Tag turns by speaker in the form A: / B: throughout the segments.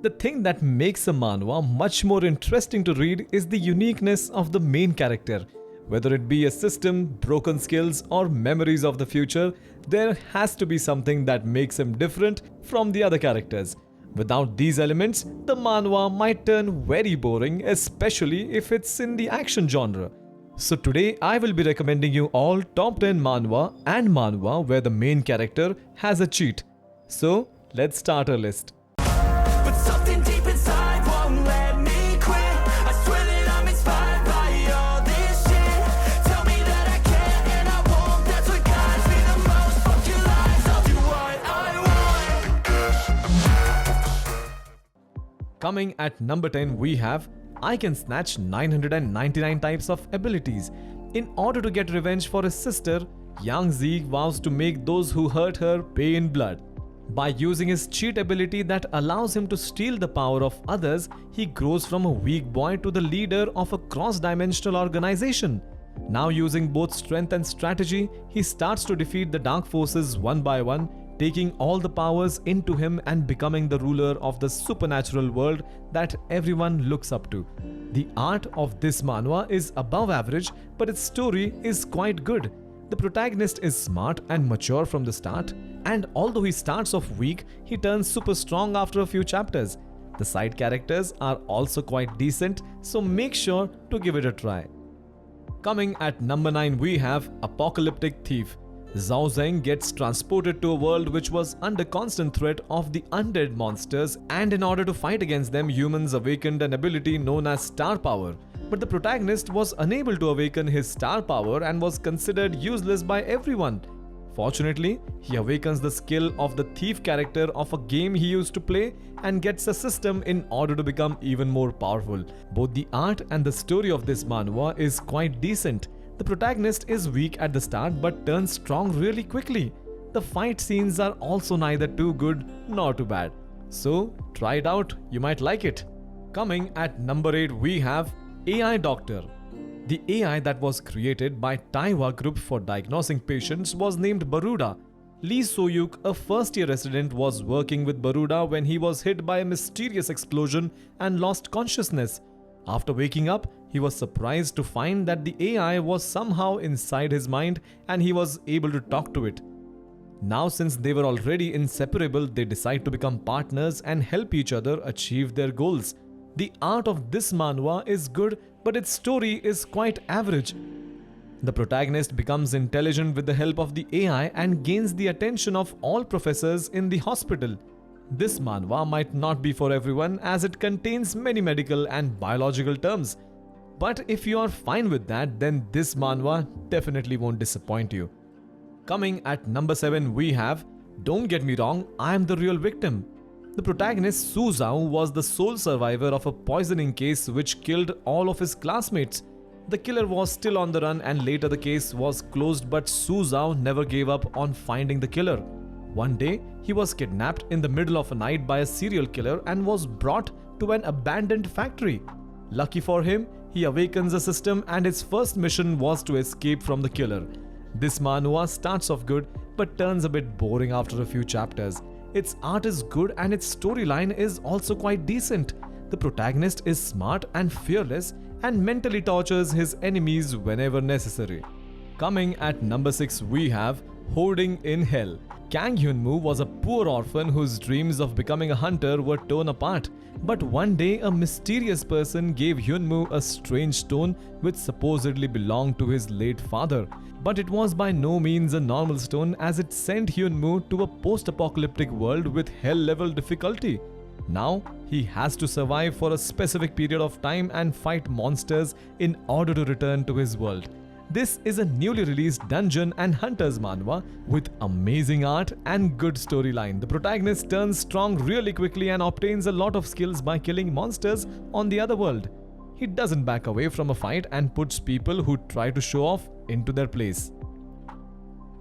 A: The thing that makes a manhwa much more interesting to read is the uniqueness of the main character. Whether it be a system, broken skills, or memories of the future, there has to be something that makes him different from the other characters. Without these elements, the manhwa might turn very boring, especially if it's in the action genre. So today I will be recommending you all top 10 manhwa where the main character has a cheat. So let's start our list.
B: But something deep inside won't let me quit. I swear that I'm inspired by all this shit. Tell me that I can and I won't. That's what guides me the most. Fuck your lies, I'll do what I want.
A: Coming at number 10 we have I can snatch 999 types of abilities. In order to get revenge for his sister, Yang Zi vows to make those who hurt her pay in blood. By using his cheat ability that allows him to steal the power of others, he grows from a weak boy to the leader of a cross-dimensional organization. Now using both strength and strategy, he starts to defeat the dark forces one by one, taking all the powers into him and becoming the ruler of the supernatural world that everyone looks up to. The art of this manhwa is above average, but its story is quite good. The protagonist is smart and mature from the start, and although he starts off weak, he turns super strong after a few chapters. The side characters are also quite decent, so make sure to give it a try. Coming at number 9 we have Apocalyptic Thief. Zhao Zeng gets transported to a world which was under constant threat of the undead monsters, and in order to fight against them, humans awakened an ability known as star power. But the protagonist was unable to awaken his star power and was considered useless by everyone. Fortunately, he awakens the skill of the thief character of a game he used to play and gets a system in order to become even more powerful. Both the art and the story of this manhwa is quite decent. The protagonist is weak at the start but turns strong really quickly. The fight scenes are also neither too good nor too bad. So try it out, you might like it. Coming at number 8 we have AI Doctor. The AI that was created by Taiwa Group for diagnosing patients was named Baruda. Lee Soyuk, a first-year resident, was working with Baruda when he was hit by a mysterious explosion and lost consciousness. After waking up, he was surprised to find that the AI was somehow inside his mind and he was able to talk to it. Now, since they were already inseparable, they decide to become partners and help each other achieve their goals. The art of this manhwa is good, but its story is quite average. The protagonist becomes intelligent with the help of the AI and gains the attention of all professors in the hospital. This manhwa might not be for everyone as it contains many medical and biological terms. But if you are fine with that, then this manhwa definitely won't disappoint you. Coming at number 7 we have Don't Get Me Wrong, I Am the Real Victim. The protagonist Su Zhao was the sole survivor of a poisoning case which killed all of his classmates. The killer was still on the run and later the case was closed, but Su Zhao never gave up on finding the killer. One day, he was kidnapped in the middle of a night by a serial killer and was brought to an abandoned factory. Lucky for him, he awakens a system and his first mission was to escape from the killer. This manhwa starts off good but turns a bit boring after a few chapters. Its art is good and its storyline is also quite decent. The protagonist is smart and fearless and mentally tortures his enemies whenever necessary. Coming at number 6 we have Hoarding in Hell. Kang Hyunmoo was a poor orphan whose dreams of becoming a hunter were torn apart. But one day a mysterious person gave Hyunmoo a strange stone which supposedly belonged to his late father. But it was by no means a normal stone as it sent Hyunmoo to a post-apocalyptic world with hell-level difficulty. Now, he has to survive for a specific period of time and fight monsters in order to return to his world. This is a newly released dungeon and hunters manhwa with amazing art and good storyline. The protagonist turns strong really quickly and obtains a lot of skills by killing monsters on the other world. He doesn't back away from a fight and puts people who try to show off into their place.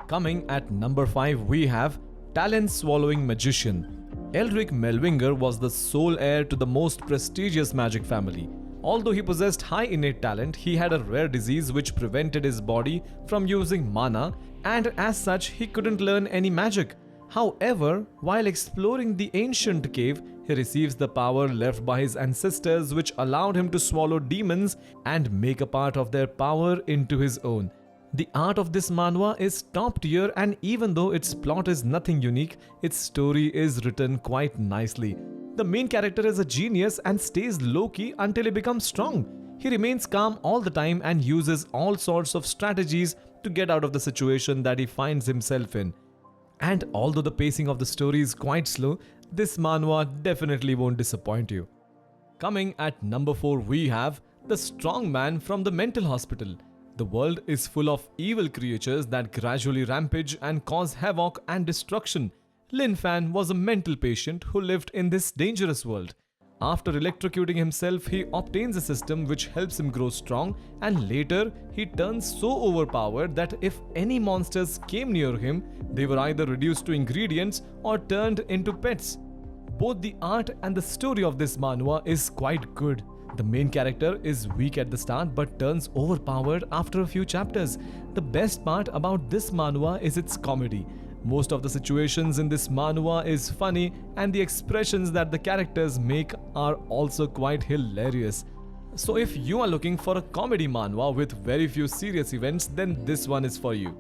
A: Coming at number 5 we have Talent Swallowing Magician. Elric Melwinger was the sole heir to the most prestigious magic family. Although he possessed high innate talent, he had a rare disease which prevented his body from using mana, and as such he couldn't learn any magic. However, while exploring the ancient cave, He receives the power left by his ancestors, which allowed him to swallow demons and make a part of their power into his own. The art of this manhwa is top tier, and even though its plot is nothing unique, its story is written quite nicely. The main character is a genius and stays low-key until he becomes strong. He remains calm all the time and uses all sorts of strategies to get out of the situation that he finds himself in. And although the pacing of the story is quite slow, this manhwa definitely won't disappoint you. Coming at number 4, we have The Strong Man from the Mental Hospital. The world is full of evil creatures that gradually rampage and cause havoc and destruction. Lin Fan was a mental patient who lived in this dangerous world. After electrocuting himself, he obtains a system which helps him grow strong, and later he turns so overpowered that if any monsters came near him, they were either reduced to ingredients or turned into pets. Both the art and the story of this manhwa is quite good. The main character is weak at the start but turns overpowered after a few chapters. The best part about this manhwa is its comedy. Most of the situations in this manhwa is funny, and the expressions that the characters make are also quite hilarious. So if you are looking for a comedy manhwa with very few serious events, then this one is for you.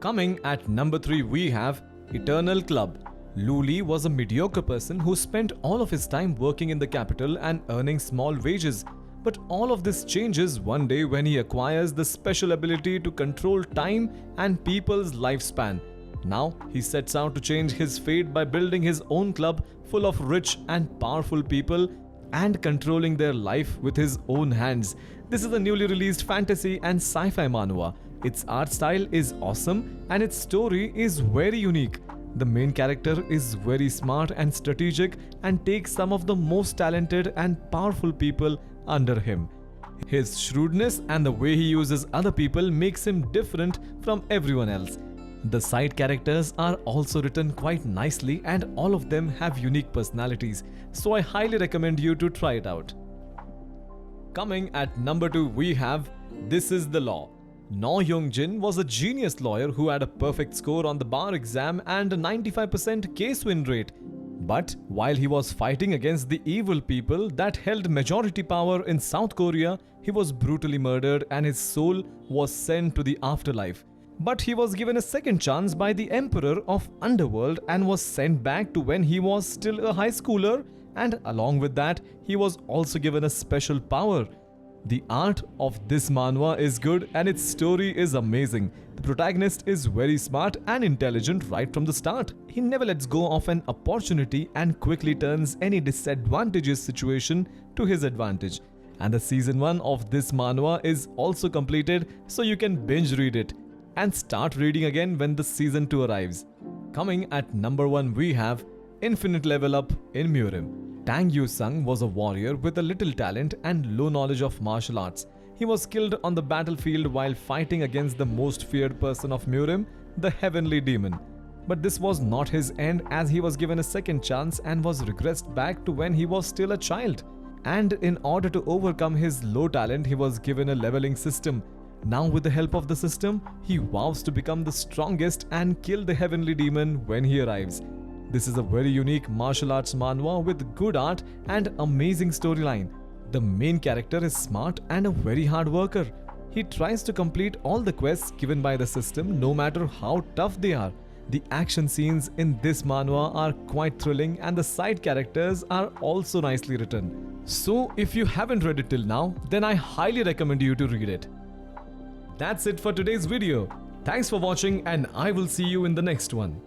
A: Coming at number 3, we have Eternal Club. Luli was a mediocre person who spent all of his time working in the capital and earning small wages. But all of this changes one day when he acquires the special ability to control time and people's lifespan. Now he sets out to change his fate by building his own club full of rich and powerful people and controlling their life with his own hands. This is a newly released fantasy and sci-fi manhwa. Its art style is awesome and its story is very unique. The main character is very smart and strategic and takes some of the most talented and powerful people under him. His shrewdness and the way he uses other people makes him different from everyone else. The side characters are also written quite nicely and all of them have unique personalities, so I highly recommend you to try it out. Coming at number 2, we have This Is the Law. No Young-jin was a genius lawyer who had a perfect score on the bar exam and a 95% case win rate. But while he was fighting against the evil people that held majority power in South Korea, he was brutally murdered and his soul was sent to the afterlife. But he was given a second chance by the Emperor of Underworld and was sent back to when he was still a high schooler, and along with that, he was also given a special power. The art of this manhwa is good and its story is amazing. The protagonist is very smart and intelligent right from the start. He never lets go of an opportunity and quickly turns any disadvantageous situation to his advantage. And the season 1 of this manhwa is also completed, so you can binge read it and start reading again when the season 2 arrives. Coming at number 1, we have Infinite Level Up in Murim. Tang Yu-sung was a warrior with a little talent and low knowledge of martial arts. He was killed on the battlefield while fighting against the most feared person of Murim, the Heavenly Demon. But this was not his end, as he was given a second chance and was regressed back to when he was still a child. And in order to overcome his low talent, he was given a leveling system. Now with the help of the system, he vows to become the strongest and kill the Heavenly Demon when he arrives. This is a very unique martial arts manhwa with good art and amazing storyline. The main character is smart and a very hard worker. He tries to complete all the quests given by the system no matter how tough they are. The action scenes in this manhwa are quite thrilling and the side characters are also nicely written. So if you haven't read it till now, then I highly recommend you to read it. That's it for today's video. Thanks for watching and I will see you in the next one.